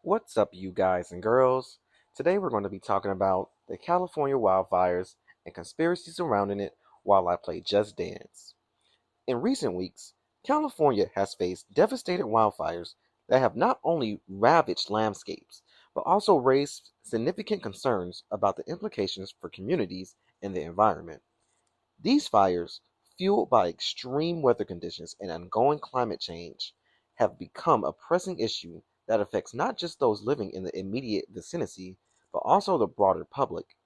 What's up, you guys and girls? Today we're going to be talking about the California wildfires and conspiracies surrounding it while I play Just Dance. In recent weeks, California has faced devastating wildfires that have not only ravaged landscapes, but also raised significant concerns about the implications for communities and the environment. These fires, fueled by extreme weather conditions and ongoing climate change, have become a pressing issue that affects not just those living in the immediate vicinity, but also the broader public.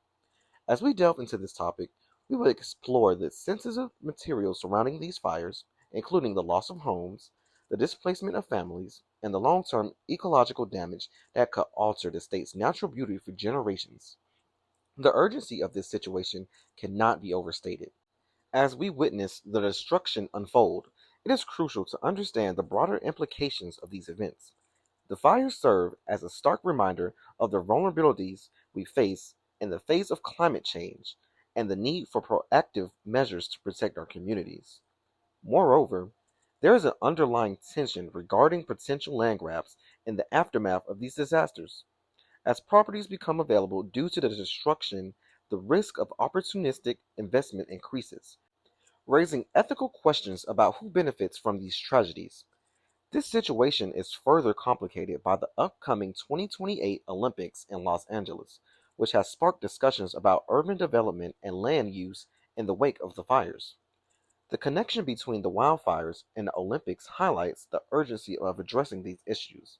As we delve into this topic, we will explore the sensitive materials surrounding these fires, including the loss of homes, the displacement of families, and the long term ecological damage that could alter the state's natural beauty for generations. The urgency of this situation cannot be overstated. As we witness the destruction unfold, it is crucial to understand the broader implications of these events. The fires serve as a stark reminder of the vulnerabilities we face in the face of climate change and the need for proactive measures to protect our communities. Moreover, there is an underlying tension regarding potential land grabs in the aftermath of these disasters. As properties become available due to the destruction, the risk of opportunistic investment increases, raising ethical questions about who benefits from these tragedies. This situation is further complicated by the upcoming 2028 Olympics in Los Angeles, which has sparked discussions about urban development and land use in the wake of the fires. The connection between the wildfires and the Olympics highlights the urgency of addressing these issues.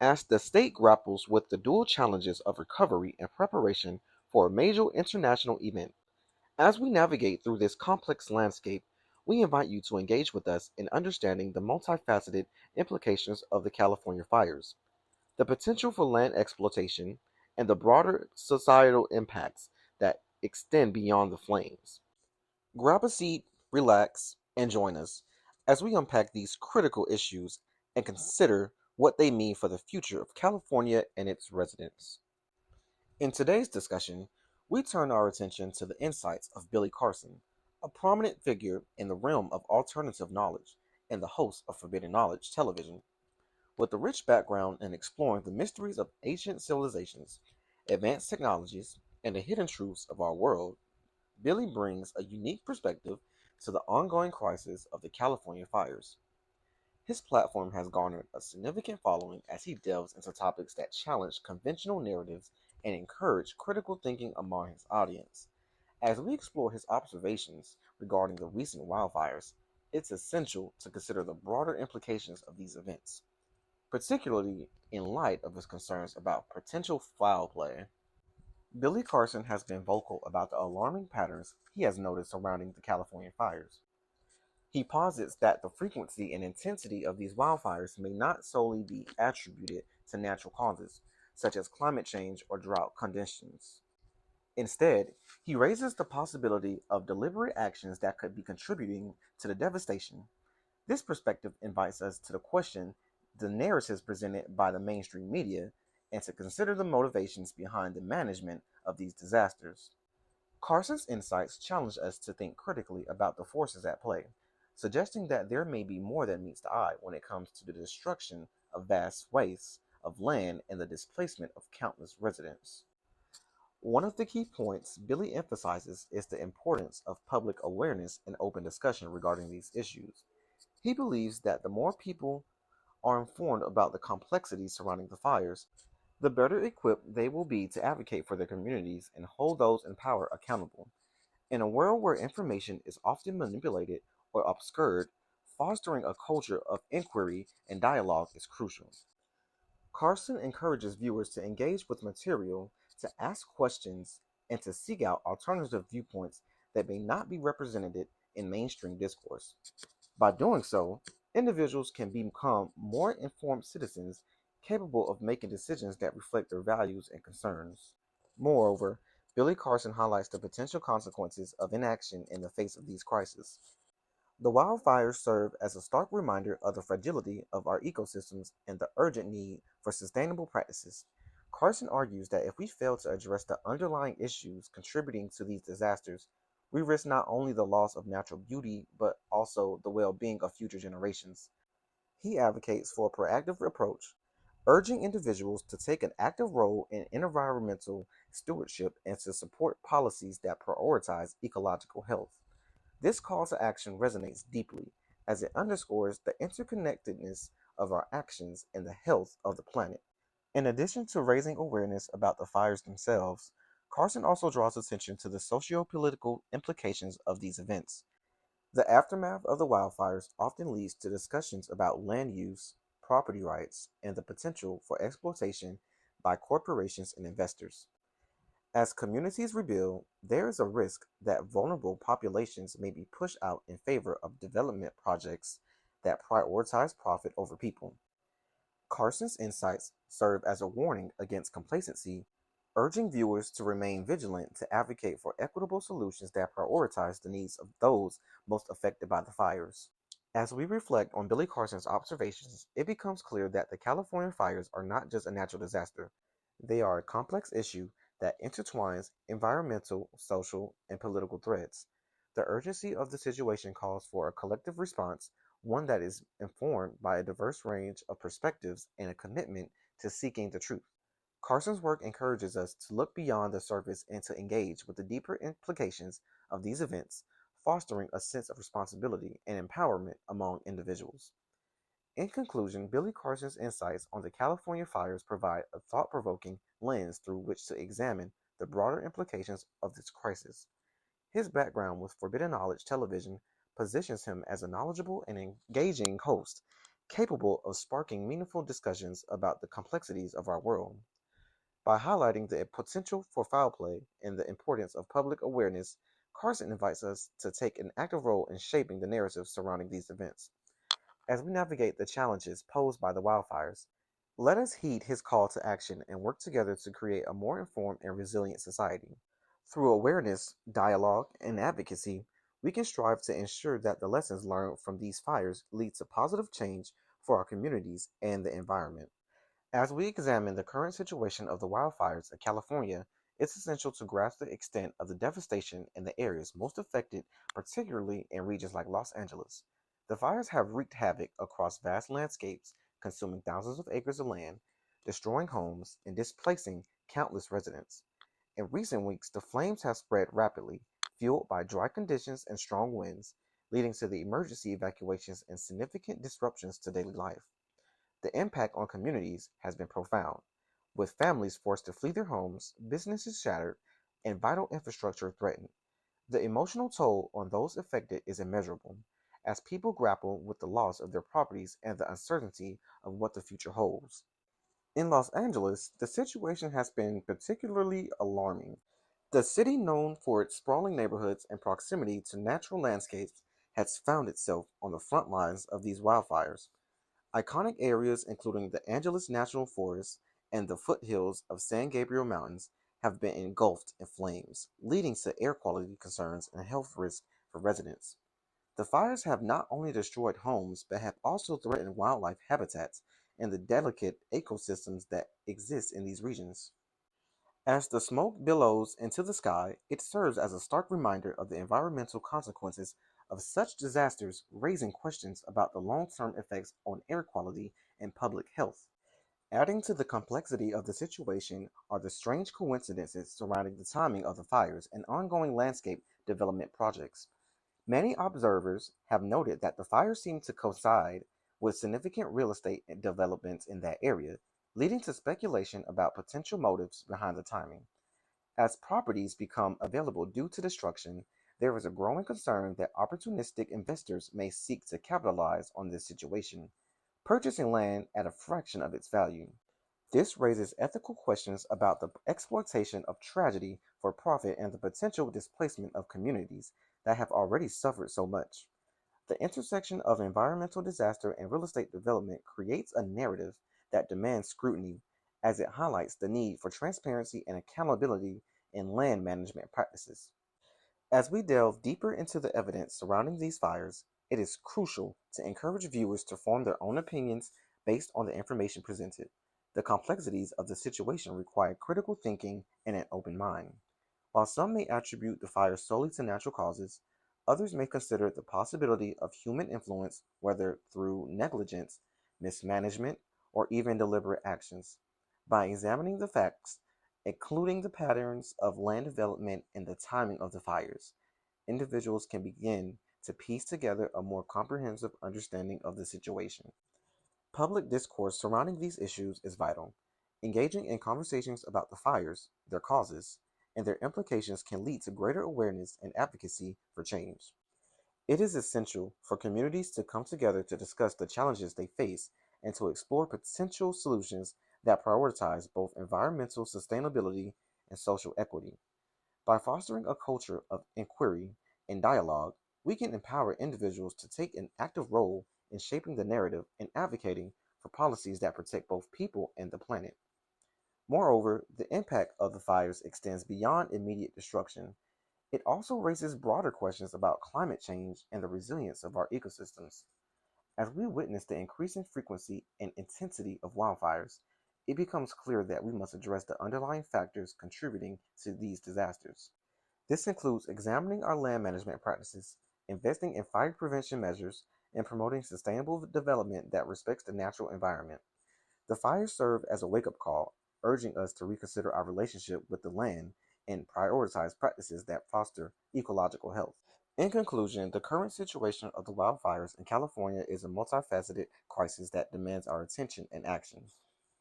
As the state grapples with the dual challenges of recovery and preparation for a major international event, as we navigate through this complex landscape, we invite you to engage with us in understanding the multifaceted implications of the California fires, the potential for land exploitation, and the broader societal impacts that extend beyond the flames. Grab a seat, relax, and join us as we unpack these critical issues and consider what they mean for the future of California and its residents. In today's discussion, we turn our attention to the insights of Billy Carson, a prominent figure in the realm of alternative knowledge and the host of Forbidden Knowledge television. With a rich background in exploring the mysteries of ancient civilizations, advanced technologies, and the hidden truths of our world, Billy brings a unique perspective to the ongoing crisis of the California fires. His platform has garnered a significant following as he delves into topics that challenge conventional narratives and encourage critical thinking among his audience. As we explore his observations regarding the recent wildfires, it's essential to consider the broader implications of these events, particularly in light of his concerns about potential foul play. Billy Carson has been vocal about the alarming patterns he has noticed surrounding the California fires. He posits that the frequency and intensity of these wildfires may not solely be attributed to natural causes, such as climate change or drought conditions. Instead, he raises the possibility of deliberate actions that could be contributing to the devastation. This perspective invites us to question the narratives presented by the mainstream media and to consider the motivations behind the management of these disasters. Carson's insights challenge us to think critically about the forces at play, suggesting that there may be more than meets the eye when it comes to the destruction of vast wastes of land and the displacement of countless residents. One of the key points Billy emphasizes is the importance of public awareness and open discussion regarding these issues. He believes that the more people are informed about the complexities surrounding the fires, the better equipped they will be to advocate for their communities and hold those in power accountable. In a world where information is often manipulated or obscured, fostering a culture of inquiry and dialogue is crucial. Carson encourages viewers to engage with material, to ask questions, and to seek out alternative viewpoints that may not be represented in mainstream discourse. By doing so, individuals can become more informed citizens capable of making decisions that reflect their values and concerns. Moreover, Billy Carson highlights the potential consequences of inaction in the face of these crises. The wildfires serve as a stark reminder of the fragility of our ecosystems and the urgent need for sustainable practices. Carson argues that if we fail to address the underlying issues contributing to these disasters, we risk not only the loss of natural beauty, but also the well being of future generations. He advocates for a proactive approach, urging individuals to take an active role in environmental stewardship and to support policies that prioritize ecological health. This call to action resonates deeply as it underscores the interconnectedness of our actions and the health of the planet. In addition to raising awareness about the fires themselves, Carson also draws attention to the socio-political implications of these events. The aftermath of the wildfires often leads to discussions about land use, property rights, and the potential for exploitation by corporations and investors. As communities rebuild, there is a risk that vulnerable populations may be pushed out in favor of development projects that prioritize profit over people. Carson's insights serve as a warning against complacency, urging viewers to remain vigilant to advocate for equitable solutions that prioritize the needs of those most affected by the fires. As we reflect on Billy Carson's observations, it becomes clear that the California fires are not just a natural disaster. They are a complex issue that intertwines environmental, social, and political threats. The urgency of the situation calls for a collective response, one that is informed by a diverse range of perspectives and a commitment to seeking the truth. Carson's work encourages us to look beyond the surface and to engage with the deeper implications of these events, fostering a sense of responsibility and empowerment among individuals. In conclusion, Billy Carson's insights on the California fires provide a thought provoking lens through which to examine the broader implications of this crisis. His background with Forbidden Knowledge television positions him as a knowledgeable and engaging host, capable of sparking meaningful discussions about the complexities of our world. By highlighting the potential for foul play and the importance of public awareness, Carson invites us to take an active role in shaping the narrative surrounding these events. As we navigate the challenges posed by the wildfires, let us heed his call to action and work together to create a more informed and resilient society. Through awareness, dialogue, and advocacy, we can strive to ensure that the lessons learned from these fires lead to positive change for our communities and the environment. As we examine the current situation of the wildfires in California, it's essential to grasp the extent of the devastation in the areas most affected, particularly in regions like Los Angeles. The fires have wreaked havoc across vast landscapes, consuming thousands of acres of land, destroying homes, and displacing countless residents. In recent weeks, the flames have spread rapidly, fueled by dry conditions and strong winds, leading to the emergency evacuations and significant disruptions to daily life. The impact on communities has been profound, with families forced to flee their homes, businesses shattered, and vital infrastructure threatened. The emotional toll on those affected is immeasurable, as people grapple with the loss of their properties and the uncertainty of what the future holds. In Los Angeles, the situation has been particularly alarming. The city, known for its sprawling neighborhoods and proximity to natural landscapes, has found itself on the front lines of these wildfires. Iconic areas including the Angeles National Forest and the foothills of San Gabriel Mountains have been engulfed in flames, leading to air quality concerns and health risks for residents. The fires have not only destroyed homes but have also threatened wildlife habitats and the delicate ecosystems that exist in these regions. As the smoke billows into the sky, it serves as a stark reminder of the environmental consequences of such disasters, raising questions about the long term effects on air quality and public health. Adding to the complexity of the situation are the strange coincidences surrounding the timing of the fires and ongoing landscape development projects. Many observers have noted that the fires seem to coincide with significant real estate developments in that area, leading to speculation about potential motives behind the timing. As properties become available due to destruction, there is a growing concern that opportunistic investors may seek to capitalize on this situation, purchasing land at a fraction of its value. This raises ethical questions about the exploitation of tragedy for profit and the potential displacement of communities that have already suffered so much. The intersection of environmental disaster and real estate development creates a narrative that demands scrutiny, as it highlights the need for transparency and accountability in land management practices. As we delve deeper into the evidence surrounding these fires, it is crucial to encourage viewers to form their own opinions based on the information presented. The complexities of the situation require critical thinking and an open mind. While some may attribute the fires solely to natural causes, others may consider the possibility of human influence, whether through negligence, mismanagement, or even deliberate actions. By examining the facts, including the patterns of land development and the timing of the fires, individuals can begin to piece together a more comprehensive understanding of the situation. Public discourse surrounding these issues is vital. Engaging in conversations about the fires, their causes, and their implications can lead to greater awareness and advocacy for change. It is essential for communities to come together to discuss the challenges they face and to explore potential solutions that prioritize both environmental sustainability and social equity. By fostering a culture of inquiry and dialogue, we can empower individuals to take an active role in shaping the narrative and advocating for policies that protect both people and the planet. Moreover, the impact of the fires extends beyond immediate destruction. It also raises broader questions about climate change and the resilience of our ecosystems. As we witness the increasing frequency and intensity of wildfires, it becomes clear that we must address the underlying factors contributing to these disasters. This includes examining our land management practices, investing in fire prevention measures, and promoting sustainable development that respects the natural environment. The fires serve as a wake up call, urging us to reconsider our relationship with the land and prioritize practices that foster ecological health. In conclusion, the current situation of the wildfires in California is a multifaceted crisis that demands our attention and action.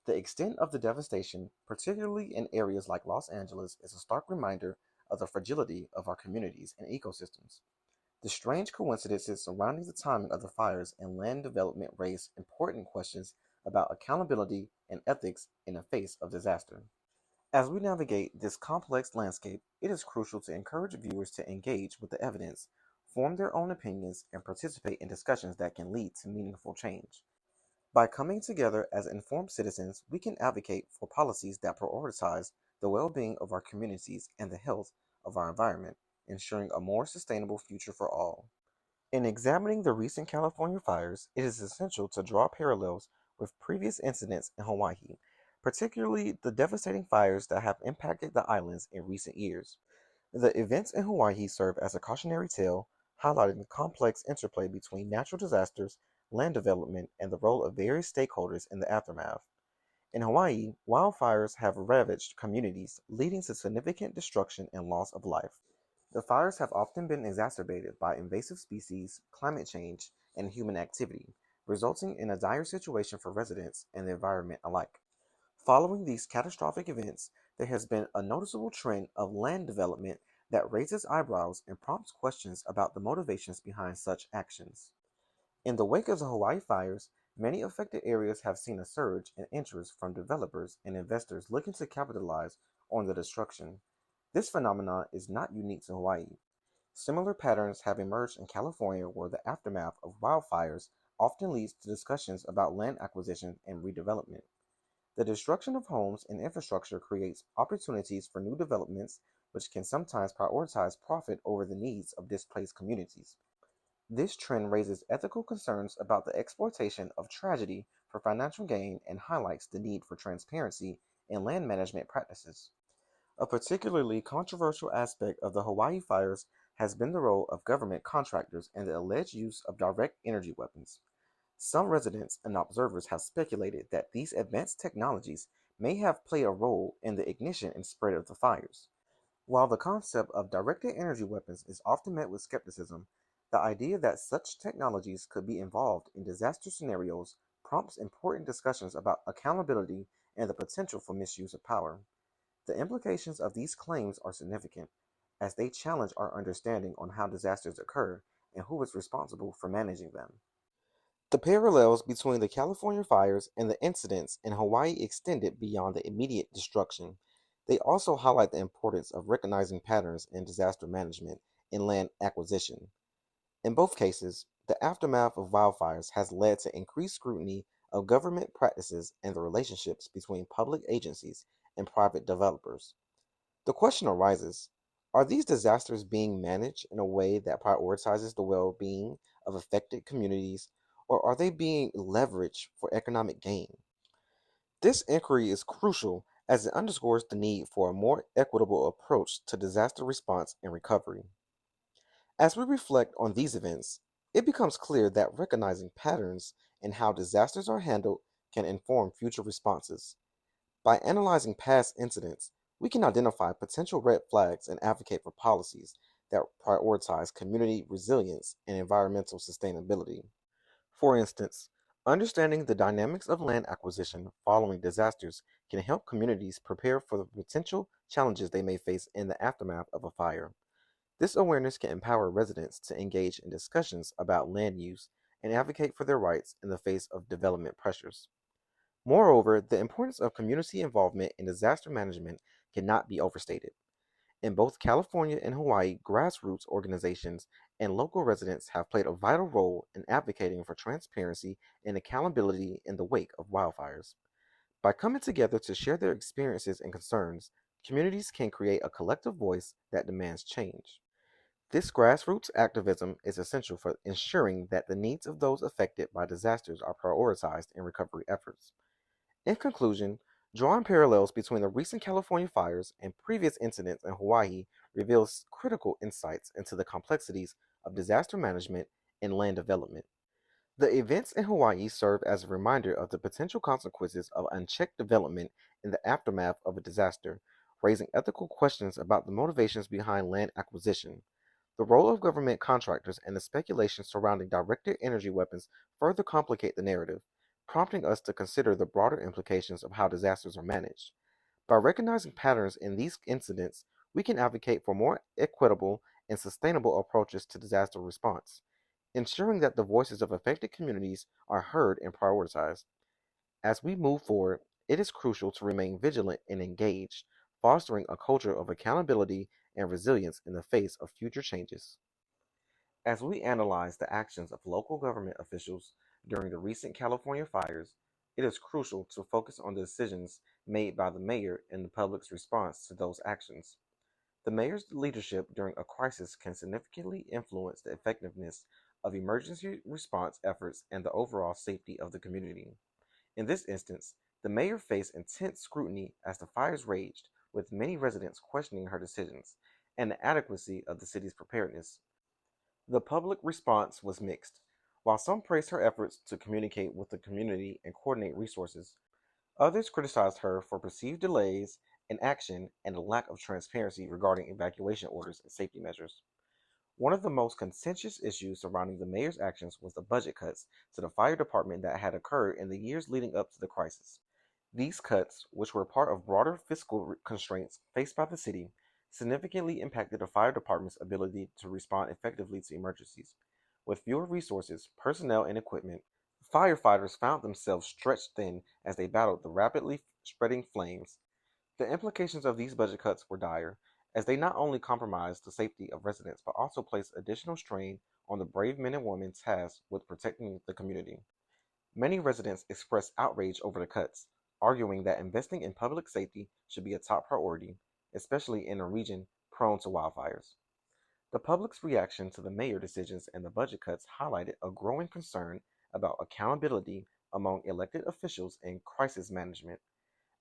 The extent of the devastation, particularly in areas like Los Angeles, is a stark reminder of the fragility of our communities and ecosystems. The strange coincidences surrounding the timing of the fires and land development raise important questions about accountability and ethics in the face of disaster. As we navigate this complex landscape, it is crucial to encourage viewers to engage with the evidence, form their own opinions, and participate in discussions that can lead to meaningful change. By coming together as informed citizens, we can advocate for policies that prioritize the well being of our communities and the health of our environment, ensuring a more sustainable future for all. In examining the recent California fires, it is essential to draw parallels with previous incidents in Hawaii, particularly the devastating fires that have impacted the islands in recent years. The events in Hawaii serve as a cautionary tale, highlighting the complex interplay between natural disasters, land development, and the role of various stakeholders in the aftermath. In Hawaii, wildfires have ravaged communities, leading to significant destruction and loss of life. The fires have often been exacerbated by invasive species, climate change, and human activity, resulting in a dire situation for residents and the environment alike. Following these catastrophic events, there has been a noticeable trend of land development that raises eyebrows and prompts questions about the motivations behind such actions. In the wake of the Hawaii fires, many affected areas have seen a surge in interest from developers and investors looking to capitalize on the destruction. This phenomenon is not unique to Hawaii. Similar patterns have emerged in California where the aftermath of wildfires often leads to discussions about land acquisition and redevelopment. The destruction of homes and infrastructure creates opportunities for new developments, which can sometimes prioritize profit over the needs of displaced communities. This trend raises ethical concerns about the exploitation of tragedy for financial gain and highlights the need for transparency in land management practices. A particularly controversial aspect of the Hawaii fires has been the role of government contractors and the alleged use of direct energy weapons. Some residents and observers have speculated that these advanced technologies may have played a role in the ignition and spread of the fires. While the concept of directed energy weapons is often met with skepticism, the idea that such technologies could be involved in disaster scenarios prompts important discussions about accountability and the potential for misuse of power. The implications of these claims are significant, as they challenge our understanding on how disasters occur and who is responsible for managing them. The parallels between the California fires and the incidents in Hawaii extended beyond the immediate destruction. They also highlight the importance of recognizing patterns in disaster management and land acquisition. In both cases, the aftermath of wildfires has led to increased scrutiny of government practices and the relationships between public agencies and private developers. The question arises, are these disasters being managed in a way that prioritizes the well being of affected communities, or are they being leveraged for economic gain? This inquiry is crucial as it underscores the need for a more equitable approach to disaster response and recovery. As we reflect on these events, it becomes clear that recognizing patterns in how disasters are handled can inform future responses. By analyzing past incidents, we can identify potential red flags and advocate for policies that prioritize community resilience and environmental sustainability. For instance, understanding the dynamics of land acquisition following disasters can help communities prepare for the potential challenges they may face in the aftermath of a fire. This awareness can empower residents to engage in discussions about land use and advocate for their rights in the face of development pressures. Moreover, the importance of community involvement in disaster management cannot be overstated. In both California and Hawaii, grassroots organizations and local residents have played a vital role in advocating for transparency and accountability in the wake of wildfires. By coming together to share their experiences and concerns, communities can create a collective voice that demands change. This grassroots activism is essential for ensuring that the needs of those affected by disasters are prioritized in recovery efforts. In conclusion, drawing parallels between the recent California fires and previous incidents in Hawaii reveals critical insights into the complexities of disaster management and land development. The events in Hawaii serve as a reminder of the potential consequences of unchecked development in the aftermath of a disaster, raising ethical questions about the motivations behind land acquisition. The role of government contractors and the speculation surrounding directed energy weapons further complicate the narrative, prompting us to consider the broader implications of how disasters are managed. By recognizing patterns in these incidents, we can advocate for more equitable and sustainable approaches to disaster response, ensuring that the voices of affected communities are heard and prioritized. As we move forward, it is crucial to remain vigilant and engaged, fostering a culture of accountability and resilience in the face of future changes. As we analyze the actions of local government officials during the recent California fires, it is crucial to focus on the decisions made by the mayor and the public's response to those actions. The mayor's leadership during a crisis can significantly influence the effectiveness of emergency response efforts and the overall safety of the community. In this instance, the mayor faced intense scrutiny as the fires raged, with many residents questioning her decisions and the adequacy of the city's preparedness. The public response was mixed. While some praised her efforts to communicate with the community and coordinate resources, others criticized her for perceived delays in action and a lack of transparency regarding evacuation orders and safety measures. One of the most contentious issues surrounding the mayor's actions was the budget cuts to the fire department that had occurred in the years leading up to the crisis. These cuts, which were part of broader fiscal constraints faced by the city, significantly impacted the fire department's ability to respond effectively to emergencies. With fewer resources, personnel, and equipment, firefighters found themselves stretched thin as they battled the rapidly spreading flames. The implications of these budget cuts were dire, as they not only compromised the safety of residents but also placed additional strain on the brave men and women tasked with protecting the community. Many residents expressed outrage over the cuts, arguing that investing in public safety should be a top priority, especially in a region prone to wildfires. The public's reaction to the mayor decisions and the budget cuts highlighted a growing concern about accountability among elected officials in crisis management.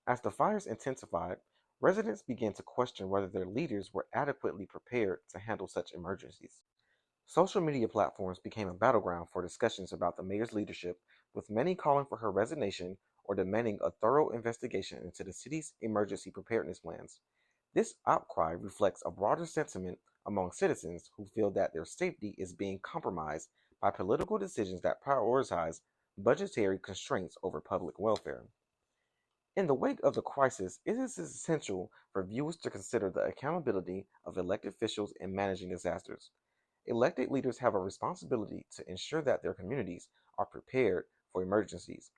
As the fires intensified, residents began to question whether their leaders were adequately prepared to handle such emergencies. Social media platforms became a battleground for discussions about the mayor's leadership, with many calling for her resignation or demanding a thorough investigation into the city's emergency preparedness plans. This outcry reflects a broader sentiment among citizens who feel that their safety is being compromised by political decisions that prioritize budgetary constraints over public welfare. In the wake of the crisis, it is essential for viewers to consider the accountability of elected officials in managing disasters. Elected leaders have a responsibility to ensure that their communities are prepared for emergencies,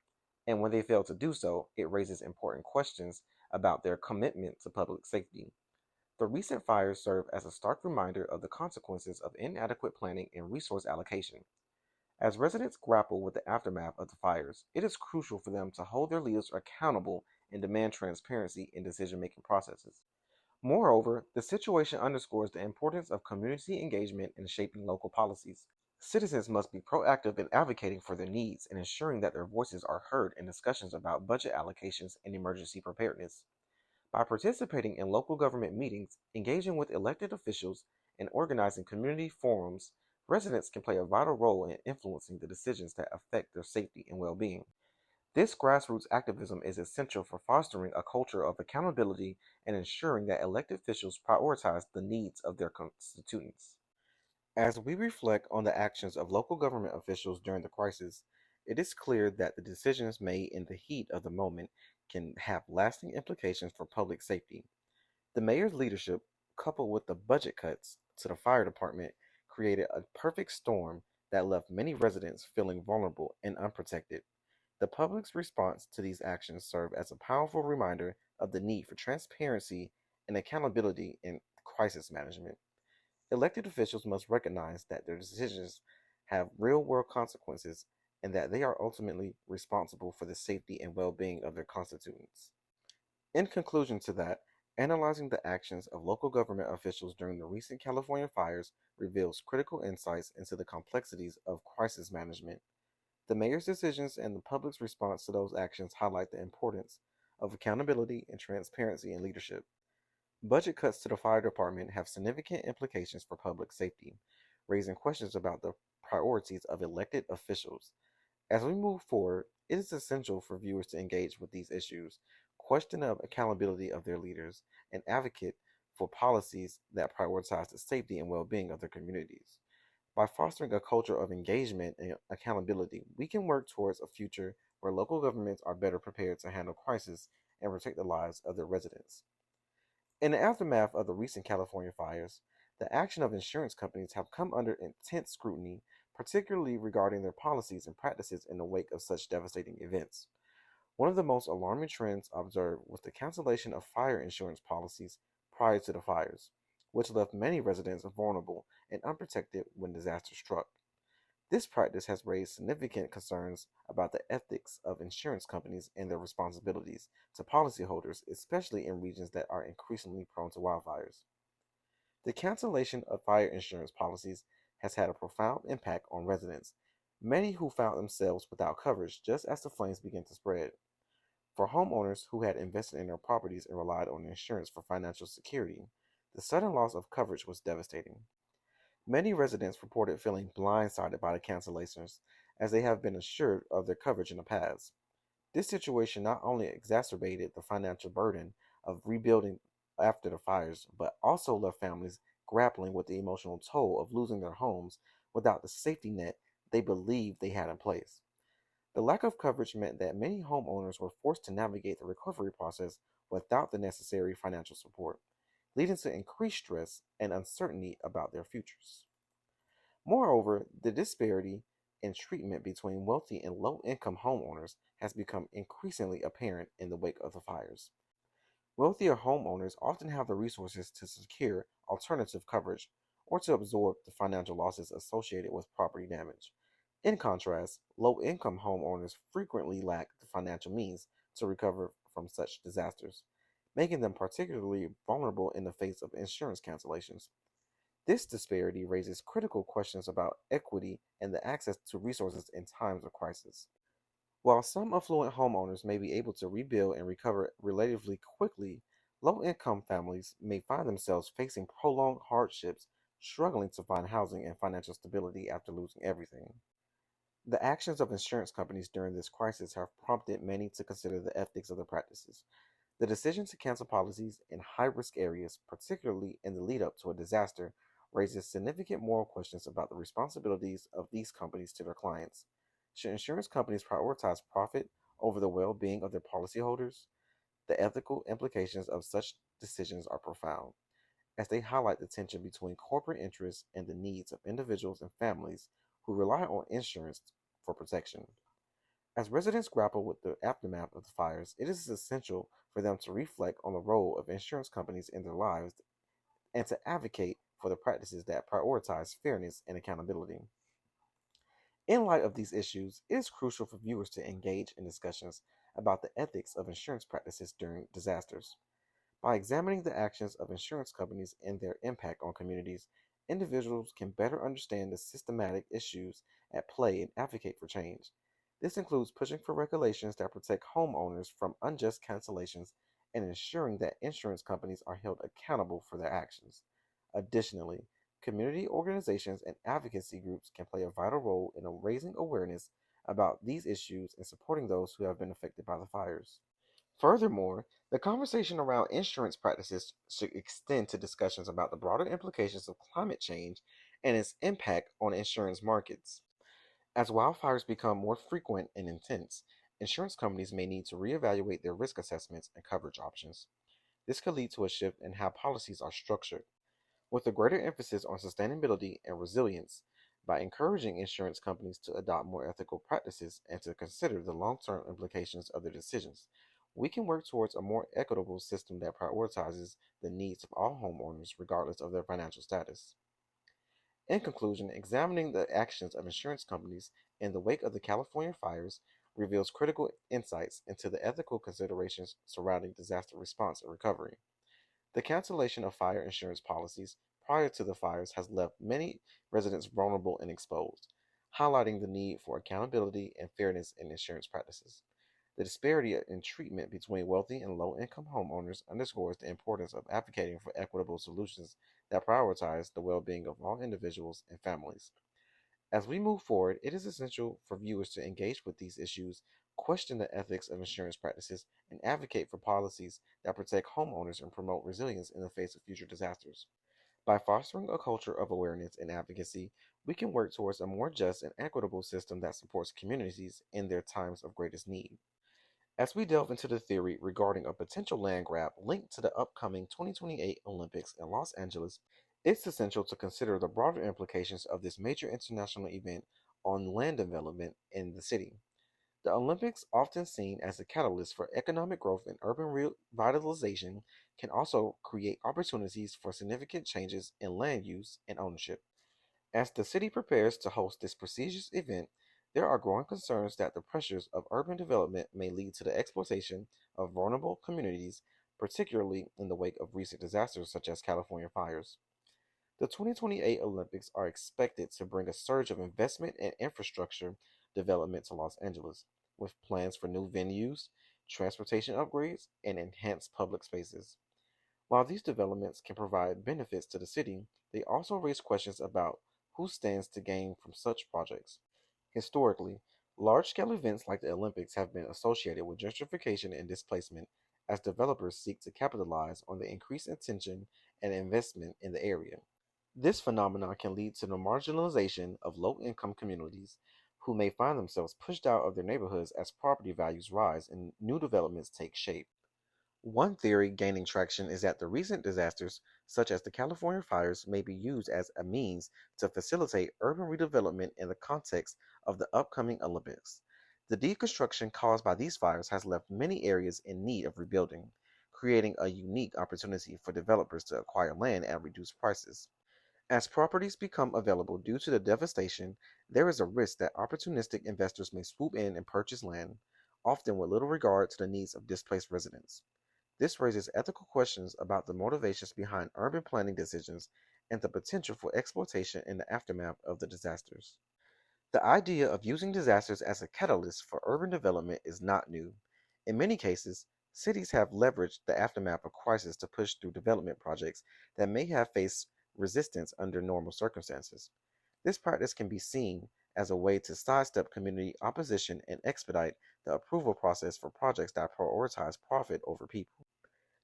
and when they fail to do so, it raises important questions about their commitment to public safety. The recent fires serve as a stark reminder of the consequences of inadequate planning and resource allocation. As residents grapple with the aftermath of the fires, it is crucial for them to hold their leaders accountable and demand transparency in decision making processes. Moreover, the situation underscores the importance of community engagement in shaping local policies. Citizens must be proactive in advocating for their needs and ensuring that their voices are heard in discussions about budget allocations and emergency preparedness. By participating in local government meetings, engaging with elected officials, and organizing community forums, residents can play a vital role in influencing the decisions that affect their safety and well being. This grassroots activism is essential for fostering a culture of accountability and ensuring that elected officials prioritize the needs of their constituents. As we reflect on the actions of local government officials during the crisis, it is clear that the decisions made in the heat of the moment can have lasting implications for public safety. The mayor's leadership, coupled with the budget cuts to the fire department, created a perfect storm that left many residents feeling vulnerable and unprotected. The public's response to these actions served as a powerful reminder of the need for transparency and accountability in crisis management. Elected officials must recognize that their decisions have real world consequences and that they are ultimately responsible for the safety and well being of their constituents. In conclusion to that, analyzing the actions of local government officials during the recent California fires reveals critical insights into the complexities of crisis management. The mayor's decisions and the public's response to those actions highlight the importance of accountability and transparency in leadership. Budget cuts to the fire department have significant implications for public safety, raising questions about the priorities of elected officials. As we move forward, it is essential for viewers to engage with these issues, question the accountability of their leaders, and advocate for policies that prioritize the safety and well being of their communities. By fostering a culture of engagement and accountability, we can work towards a future where local governments are better prepared to handle crisis and protect the lives of their residents. In the aftermath of the recent California fires, the action of insurance companies have come under intense scrutiny, particularly regarding their policies and practices in the wake of such devastating events. One of the most alarming trends observed was the cancellation of fire insurance policies prior to the fires, which left many residents vulnerable and unprotected when disaster struck. This practice has raised significant concerns about the ethics of insurance companies and their responsibilities to policyholders, especially in regions that are increasingly prone to wildfires. The cancellation of fire insurance policies has had a profound impact on residents, many who found themselves without coverage just as the flames began to spread. For homeowners who had invested in their properties and relied on insurance for financial security, the sudden loss of coverage was devastating. Many residents reported feeling blindsided by the cancellations, as they have been assured of their coverage in the past. This situation not only exacerbated the financial burden of rebuilding after the fires, but also left families grappling with the emotional toll of losing their homes without the safety net they believed they had in place. The lack of coverage meant that many homeowners were forced to navigate the recovery process without the necessary financial support, leading to increased stress and uncertainty about their futures. Moreover, the disparity in treatment between wealthy and low income homeowners has become increasingly apparent in the wake of the fires. Wealthier homeowners often have the resources to secure alternative coverage or to absorb the financial losses associated with property damage. In contrast, low income homeowners frequently lack the financial means to recover from such disasters, making them particularly vulnerable in the face of insurance cancellations. This disparity raises critical questions about equity and the access to resources in times of crisis. While some affluent homeowners may be able to rebuild and recover relatively quickly, low income families may find themselves facing prolonged hardships, struggling to find housing and financial stability after losing everything. The actions of insurance companies during this crisis have prompted many to consider the ethics of their practices. The decision to cancel policies in high risk areas, particularly in the lead up to a disaster, raises significant moral questions about the responsibilities of these companies to their clients. Should insurance companies prioritize profit over the well being of their policyholders? The ethical implications of such decisions are profound, as they highlight the tension between corporate interests and the needs of individuals and families who rely on insurance for protection. As residents grapple with the aftermath of the fires, it is essential for them to reflect on the role of insurance companies in their lives and to advocate for the practices that prioritize fairness and accountability. In light of these issues, it is crucial for viewers to engage in discussions about the ethics of insurance practices during disasters. By examining the actions of insurance companies and their impact on communities, individuals can better understand the systematic issues at play and advocate for change. This includes pushing for regulations that protect homeowners from unjust cancellations and ensuring that insurance companies are held accountable for their actions. Additionally, community organizations and advocacy groups can play a vital role in raising awareness about these issues and supporting those who have been affected by the fires. Furthermore, the conversation around insurance practices should extend to discussions about the broader implications of climate change and its impact on insurance markets. As wildfires become more frequent and intense, insurance companies may need to reevaluate their risk assessments and coverage options. This could lead to a shift in how policies are structured, with a greater emphasis on sustainability and resilience. By encouraging insurance companies to adopt more ethical practices and to consider the long term implications of their decisions, we can work towards a more equitable system that prioritizes the needs of all homeowners regardless of their financial status. In conclusion, examining the actions of insurance companies in the wake of the California fires reveals critical insights into the ethical considerations surrounding disaster response and recovery. The cancellation of fire insurance policies prior to the fires has left many residents vulnerable and exposed, highlighting the need for accountability and fairness in insurance practices. The disparity in treatment between wealthy and low income homeowners underscores the importance of advocating for equitable solutions that prioritize the well being of all individuals and families. As we move forward, it is essential for viewers to engage with these issues, question the ethics of insurance practices, and advocate for policies that protect homeowners and promote resilience in the face of future disasters. By fostering a culture of awareness and advocacy, we can work towards a more just and equitable system that supports communities in their times of greatest need. As we delve into the theory regarding a potential land grab linked to the upcoming 2028 Olympics in Los Angeles, it's essential to consider the broader implications of this major international event on land development in the city. The Olympics, often seen as a catalyst for economic growth and urban revitalization, can also create opportunities for significant changes in land use and ownership. As the city prepares to host this prestigious event, there are growing concerns that the pressures of urban development may lead to the exploitation of vulnerable communities, particularly in the wake of recent disasters such as California fires. The 2028 Olympics are expected to bring a surge of investment and infrastructure development to Los Angeles, with plans for new venues, transportation upgrades, and enhanced public spaces. While these developments can provide benefits to the city, they also raise questions about who stands to gain from such projects. Historically, large scale events like the Olympics have been associated with gentrification and displacement as developers seek to capitalize on the increased attention and investment in the area. This phenomenon can lead to the marginalization of low income communities who may find themselves pushed out of their neighborhoods as property values rise and new developments take shape. One theory gaining traction is that the recent disasters, such as the California fires, may be used as a means to facilitate urban redevelopment in the context of the upcoming Olympics. The deconstruction caused by these fires has left many areas in need of rebuilding, creating a unique opportunity for developers to acquire land at reduced prices. As properties become available due to the devastation, there is a risk that opportunistic investors may swoop in and purchase land, often with little regard to the needs of displaced residents. This raises ethical questions about the motivations behind urban planning decisions and the potential for exploitation in the aftermath of the disasters. The idea of using disasters as a catalyst for urban development is not new. In many cases, cities have leveraged the aftermath of crisis to push through development projects that may have faced resistance under normal circumstances. This practice can be seen as a way to sidestep community opposition and expedite the approval process for projects that prioritize profit over people.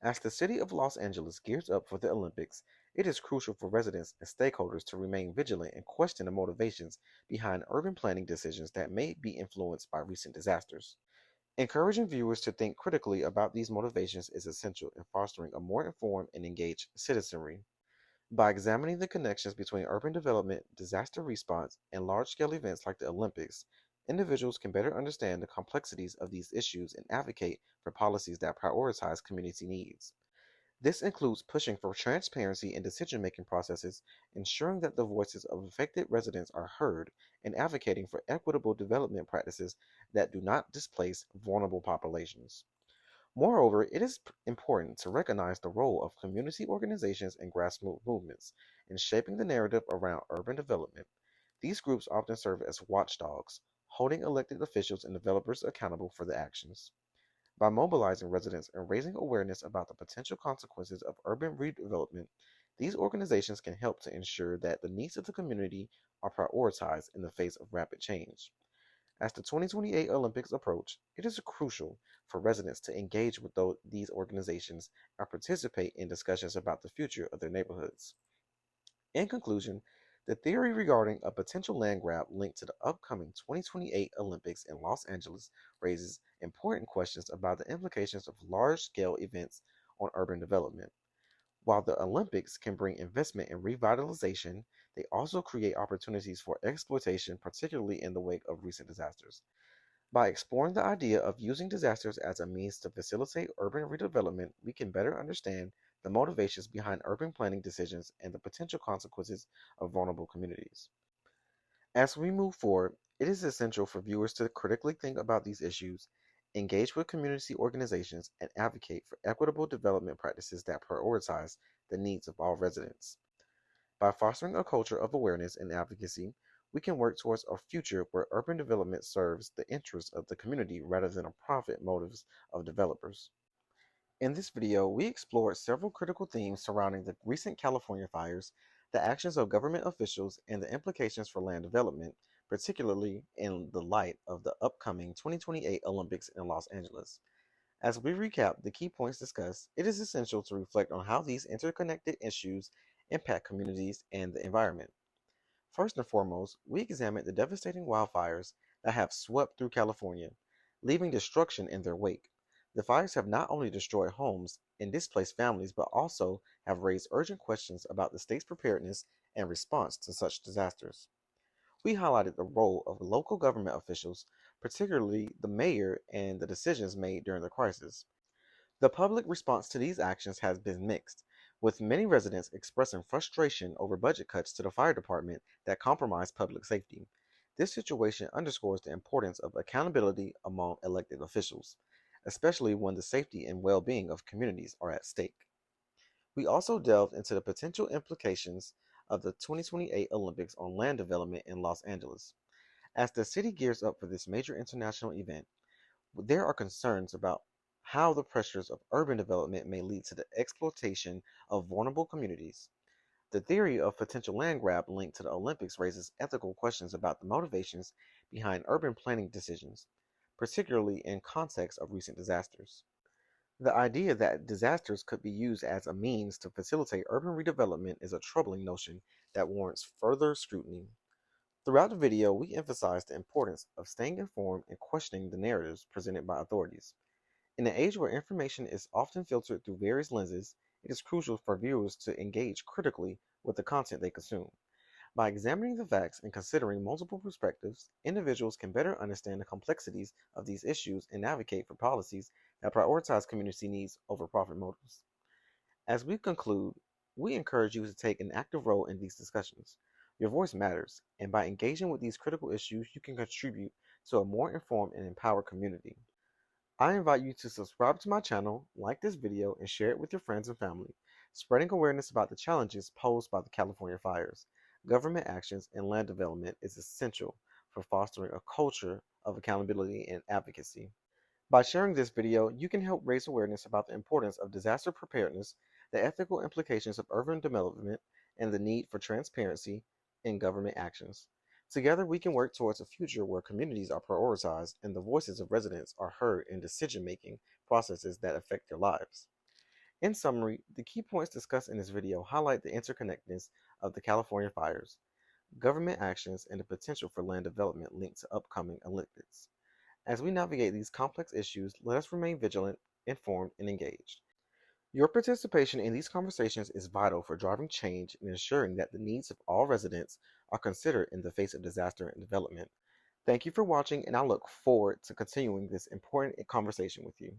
As the city of Los Angeles gears up for the Olympics, it is crucial for residents and stakeholders to remain vigilant and question the motivations behind urban planning decisions that may be influenced by recent disasters. Encouraging viewers to think critically about these motivations is essential in fostering a more informed and engaged citizenry. By examining the connections between urban development, disaster response, and large scale events like the Olympics, individuals can better understand the complexities of these issues and advocate for policies that prioritize community needs. This includes pushing for transparency in decision making processes, ensuring that the voices of affected residents are heard, and advocating for equitable development practices that do not displace vulnerable populations. Moreover, it is important to recognize the role of community organizations and grassroots movements in shaping the narrative around urban development. These groups often serve as watchdogs, holding elected officials and developers accountable for their actions. By mobilizing residents and raising awareness about the potential consequences of urban redevelopment, these organizations can help to ensure that the needs of the community are prioritized in the face of rapid change. As the 2028 Olympics approach, it is crucial for residents to engage with these organizations and participate in discussions about the future of their neighborhoods. In conclusion, the theory regarding a potential land grab linked to the upcoming 2028 Olympics in Los Angeles raises important questions about the implications of large scale events on urban development. While the Olympics can bring investment and revitalization, they also create opportunities for exploitation, particularly in the wake of recent disasters. By exploring the idea of using disasters as a means to facilitate urban redevelopment, we can better understand the motivations behind urban planning decisions and the potential consequences of vulnerable communities. As we move forward, it is essential for viewers to critically think about these issues, engage with community organizations, and advocate for equitable development practices that prioritize the needs of all residents. By fostering a culture of awareness and advocacy, we can work towards a future where urban development serves the interests of the community rather than the profit motives of developers. In this video, we explored several critical themes surrounding the recent California fires, the actions of government officials, and the implications for land development, particularly in the light of the upcoming 2028 Olympics in Los Angeles. As we recap the key points discussed, it is essential to reflect on how these interconnected issues impact communities and the environment. First and foremost, we examined the devastating wildfires that have swept through California, leaving destruction in their wake. The fires have not only destroyed homes and displaced families, but also have raised urgent questions about the state's preparedness and response to such disasters. We highlighted the role of local government officials, particularly the mayor, and the decisions made during the crisis. The public response to these actions has been mixed, with many residents expressing frustration over budget cuts to the fire department that compromise public safety. This situation underscores the importance of accountability among elected officials, especially when the safety and well being of communities are at stake. We also delved into the potential implications of the 2028 Olympics on land development in Los Angeles. As the city gears up for this major international event, there are concerns about how the pressures of urban development may lead to the exploitation of vulnerable communities. The theory of potential land grab linked to the Olympics raises ethical questions about the motivations behind urban planning decisions, particularly in context of recent disasters. The idea that disasters could be used as a means to facilitate urban redevelopment is a troubling notion that warrants further scrutiny. Throughout the video, we emphasize the importance of staying informed and questioning the narratives presented by authorities. In an age where information is often filtered through various lenses, it is crucial for viewers to engage critically with the content they consume. By examining the facts and considering multiple perspectives, individuals can better understand the complexities of these issues and advocate for policies that prioritize community needs over profit motives. As we conclude, we encourage you to take an active role in these discussions. Your voice matters, and by engaging with these critical issues, you can contribute to a more informed and empowered community. I invite you to subscribe to my channel, like this video, and share it with your friends and family. Spreading awareness about the challenges posed by the California fires, government actions, and land development is essential for fostering a culture of accountability and advocacy. By sharing this video, you can help raise awareness about the importance of disaster preparedness, the ethical implications of urban development, and the need for transparency in government actions. Together, we can work towards a future where communities are prioritized and the voices of residents are heard in decision-making processes that affect their lives. In summary, the key points discussed in this video highlight the interconnectedness of the California fires, government actions, and the potential for land development linked to upcoming Olympics. As we navigate these complex issues, let us remain vigilant, informed, and engaged. Your participation in these conversations is vital for driving change and ensuring that the needs of all residents are considered in the face of disaster and development. Thank you for watching, and I look forward to continuing this important conversation with you.